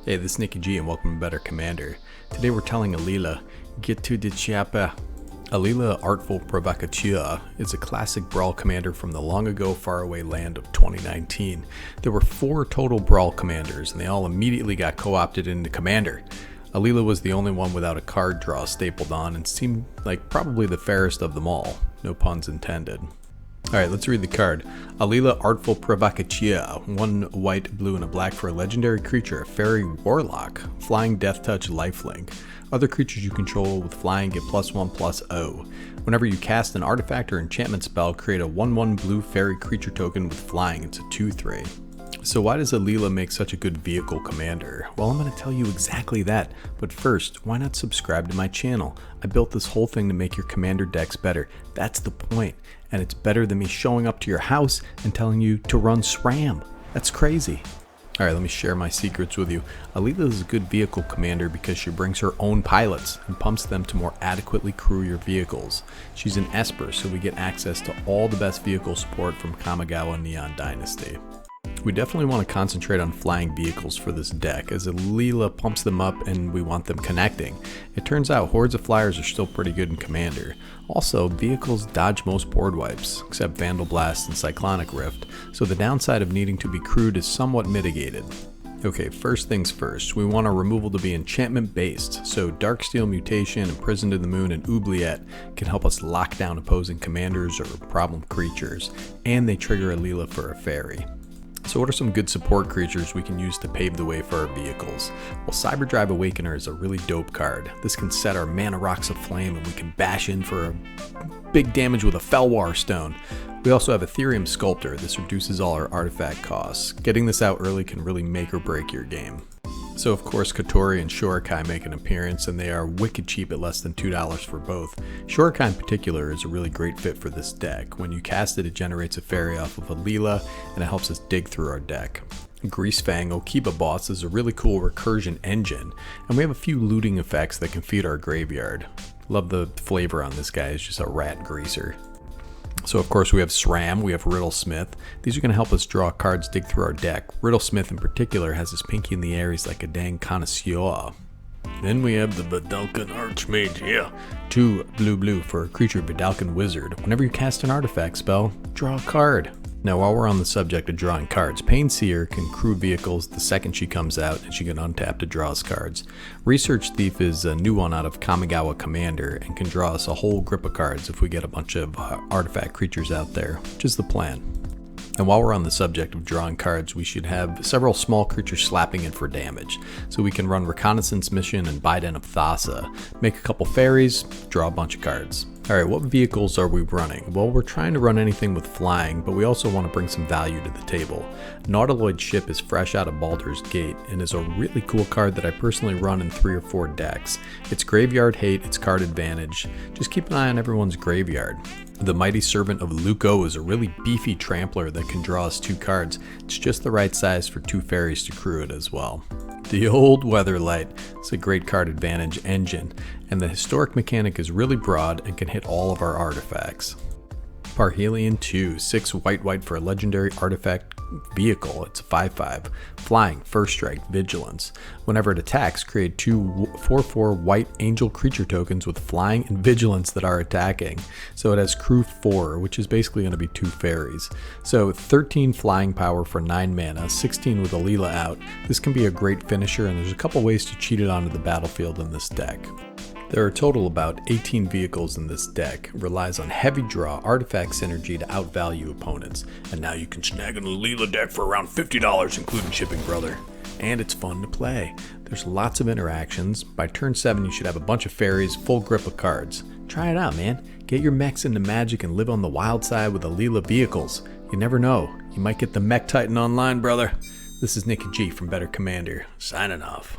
Hey, this is Nicky G and welcome to Better Commander. Today we're telling Alela, get to the chopper. Alela Artful Provocateur is a classic Brawl commander from the long ago faraway land of 2019. There were 4 total Brawl commanders and they all immediately got co-opted into Commander. Alela was the only one without a card draw stapled on and seemed like probably the fairest of them all. No puns intended. Alright, let's read the card. Alela Artful Provocateur. 1 white, blue, and a black for a legendary creature, a fairy warlock. Flying Death Touch lifelink. Other creatures you control with flying get +1/+0. Whenever you cast an artifact or enchantment spell, create a 1/1 blue fairy creature token with flying. It's a 2/3. So why does Alela make such a good vehicle commander? Well, I'm going to tell you exactly that, but first, why not subscribe to my channel? I built this whole thing to make your commander decks better. That's the point, and it's better than me showing up to your house and telling you to run SRAM. That's crazy. Alright, let me share my secrets with you. Alela is a good vehicle commander because she brings her own pilots and pumps them to more adequately crew your vehicles. She's an Esper, so we get access to all the best vehicle support from Kamigawa Neon Dynasty. We definitely want to concentrate on flying vehicles for this deck, as Alela pumps them up and we want them connecting. It turns out hordes of flyers are still pretty good in Commander. Also, vehicles dodge most board wipes, except Vandal Blast and Cyclonic Rift, so the downside of needing to be crewed is somewhat mitigated. Okay, first things first, we want our removal to be enchantment based, so Darksteel Mutation, Imprisoned in the Moon, and Oubliette can help us lock down opposing commanders or problem creatures, and they trigger Alela for a fairy. So what are some good support creatures we can use to pave the way for our vehicles? Well, Cyberdrive Awakener is a really dope card. This can set our mana rocks aflame and we can bash in for a big damage with a Felwar Stone. We also have Ethereum Sculptor. This reduces all our artifact costs. Getting this out early can really make or break your game. So of course Kotori and Shurikai make an appearance, and they are wicked cheap at less than $2 for both. Shurikai in particular is a really great fit for this deck. When you cast it, it generates a fairy off of Alela, and it helps us dig through our deck. Greasefang Okiba Boss is a really cool recursion engine, and we have a few looting effects that can feed our graveyard. Love the flavor on this guy, it's just a rat greaser. So of course we have SRAM, we have Riddlesmith. These are going to help us draw cards, dig through our deck. Riddlesmith in particular has his pinky in the air, he's like a dang connoisseur. Then we have the Vidalcan Archmage, yeah. 2 blue for a creature Vidalcan Wizard. Whenever you cast an artifact spell, draw a card. Now while we're on the subject of drawing cards, Painseer can crew vehicles the second she comes out and she can untap to draw us cards. Research Thief is a new one out of Kamigawa Commander and can draw us a whole grip of cards if we get a bunch of artifact creatures out there, which is the plan. And while we're on the subject of drawing cards, we should have several small creatures slapping in for damage. So we can run Reconnaissance Mission and Biden of Thassa, make a couple fairies, draw a bunch of cards. Alright, what vehicles are we running? Well, we're trying to run anything with flying, but we also want to bring some value to the table. Nautiloid Ship is fresh out of Baldur's Gate and is a really cool card that I personally run in 3 or 4 decks. It's graveyard hate, it's card advantage. Just keep an eye on everyone's graveyard. The Mighty Servant of Luco is a really beefy trampler that can draw us 2 cards. It's just the right size for 2 fairies to crew it as well. The Old Weatherlight is a great card advantage engine, and the historic mechanic is really broad and can hit all of our artifacts. Parhelion 2, 6 white for a legendary artifact vehicle. It's a 5/5. Flying, First Strike, Vigilance. Whenever it attacks, create 2 4/4 white angel creature tokens with flying and vigilance that are attacking. So it has crew 4, which is basically going to be 2 fairies. So 13 flying power for 9 mana, 16 with Alela out. This can be a great finisher, and there's a couple ways to cheat it onto the battlefield in this deck. There are a total about 18 vehicles in this deck. It relies on heavy draw, artifact synergy to outvalue opponents. And now you can snag an Alela deck for around $50, including shipping, brother. And it's fun to play. There's lots of interactions. By turn 7 you should have a bunch of fairies, full grip of cards. Try it out, man. Get your mechs into Magic and live on the wild side with Alela vehicles. You never know, you might get the Mech Titan online, brother. This is Nicky G from Better Commander, signing off.